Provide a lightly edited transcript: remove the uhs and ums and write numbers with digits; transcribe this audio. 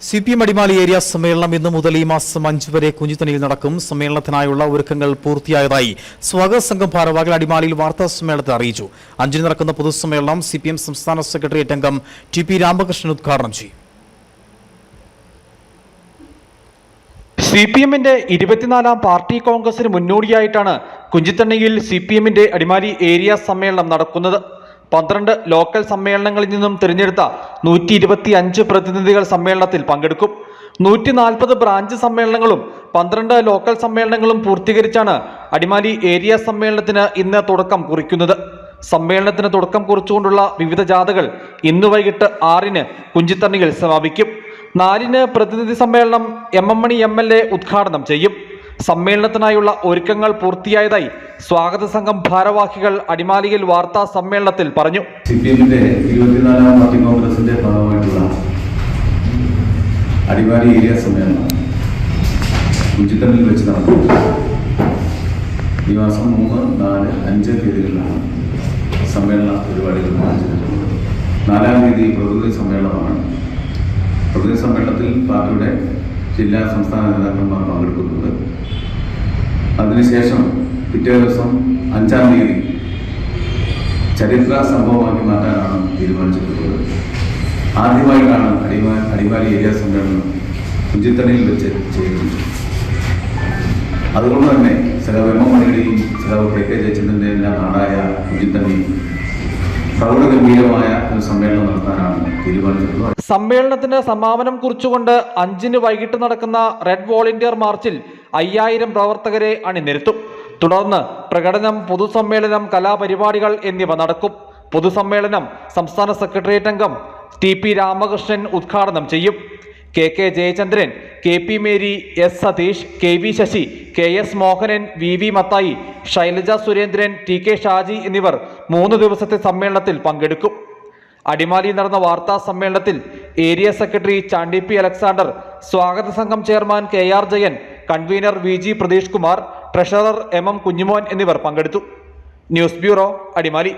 CPM Adimali area സമ്മേളനം ഇന്നു മുതൽ ഈ മാസം 5 വരെ കുഞ്ചിത്തണിയിൽ നടക്കും. സമ്മേളനത്തിനായുള്ള ഒരുക്കങ്ങൾ പൂർത്തിയായതായി സ്വാഗത സംഘം ഭാരവാഹികൾ അടിമാലിയിൽ വാർത്താ സമ്മേളനത്തിൽ അറിയിച്ചു. 5 നടക്കുന്ന പൊതുസമ്മേളനം CPM സംസ്ഥാന സെക്രട്ടേറിയറ്റ് അംഗം TP രാമകൃഷ്ണൻ ഉദ്ഘാടനം ചെയ്യും. CPMന്റെ 24ാം പാർട്ടി കോൺഗ്രസിന് മുന്നോടിയായിട്ടാണ് കുഞ്ചിത്തണ്ണിയിൽ CPMന്റെ അടിമാലി ഏരിയ സമ്മേളനം നടക്കുന്നത്. 12 ലോക്കൽ സമ്മേളനങ്ങളിൽ നിന്നും തിരഞ്ഞെടുത്ത 125 പ്രതിനിധികൾ സമ്മേളനത്തിൽ പങ്കെടുക്കും. 140 ബ്രാഞ്ച് സമ്മേളനങ്ങളും 12 ലോക്കൽ സമ്മേളനങ്ങളും പൂർത്തീകരിച്ചാണ് അടിമാലി ഏരിയ സമ്മേളനത്തിന് ഇന്ന് തുടക്കം കുറിക്കുന്നത്. സമ്മേളനത്തിന് തുടക്കം കുറിച്ചുകൊണ്ടുള്ള വിവിധ ജാഥകൾ ഇന്ന് വൈകിട്ട് 6-ന് കുഞ്ചിത്തണ്ണിയിൽ സമാപിക്കും. 4-ന് പ്രതിനിധി സമ്മേളനം MM മണി MLA ഉദ്ഘാടനം ചെയ്യും. സമ്മേളനത്തിനായുള്ള ഒരുക്കങ്ങൾ പൂർത്തിയായതായി സ്വാഗത സംഘം ഭാരവാഹികൾ അടിമാലിയിൽ വാർത്താ സമ്മേളനത്തിൽ പറഞ്ഞു. CPMന്റെ 24ാം പാർട്ടി കോൺഗ്രസിന്റെ ഭാഗമായിട്ടുള്ള അടിമാലി ഏരിയ സമ്മേളനം കുഞ്ചിത്തണ്ണിയിൽ വെച്ച് നടക്കും. ഈ മാസം 3, 4, 5 തീയതികളിലാണ് സമ്മേളന പരിപാടികൾ ആരംഭിച്ചത്. 4-ാം തീയതി പ്രതിനിധി സമ്മേളനമാണ്. പ്രതിനിധി സമ്മേളനത്തിൽ പാർട്ടിയുടെ ജില്ലാ സംസ്ഥാന നേതാക്കന്മാർ പങ്കെടുക്കുന്നുണ്ട്. അതിനുശേഷം പിറ്റേ ദിവസം 5-ാം തീയതി ചരിത്ര സംഭവമാക്കി മാറ്റാനാണ് തീരുമാനിച്ചിട്ടുള്ളത്. ആദ്യമായിട്ടാണ് അടിമാലി ഏരിയ സമ്മേളനം കുഞ്ചിത്തണ്ണിയിൽ വെച്ച് ചെയ്യുന്നത്. അതുകൊണ്ട് തന്നെ MM മണിയുടെയും KK ജയചന്ദ്രൻ്റെയും എല്ലാം നാടായ കുഞ്ചിത്തണ്ണി പ്രൗഢഗംഭീരമായ ഒരു സമ്മേളനം നടത്താനാണ് തീരുമാനിച്ചിട്ടുള്ളത്. സമ്മേളനത്തിന് സമാപനം കുറിച്ചുകൊണ്ട് 5-ന് വൈകിട്ട് നടക്കുന്ന റെഡ് വോളണ്ടിയർ മാർച്ചിൽ 5000 പ്രവർത്തകരെ അണിനിരത്തും. തുടർന്ന് പ്രകടനം, പൊതുസമ്മേളനം, കലാപരിപാടികൾ എന്നിവ നടക്കും. പൊതുസമ്മേളനം സംസ്ഥാന സെക്രട്ടേറിയറ്റ് അംഗം TP രാമകൃഷ്ണൻ ഉദ്ഘാടനം ചെയ്യും. KK Jayachandran, KP Mary, S Satheesh, KV Sasi, KS Mohanan, VV Mathai, Shailaja Surendran, TK Shaji എന്നിവർ 3 ദിവസത്തെ സമ്മേളനത്തിൽ പങ്കെടുക്കും. അടിമാലിയിൽ നടന്ന വാർത്താ സമ്മേളനത്തിൽ area secretary Chandy P Alexander, സ്വാഗത സംഘം chairman KR Jayan, convener VG Pratheesh Kumar, treasurer MM Kunjumon എന്നിവർ പങ്കെടുത്തു. News bureau, Adimali.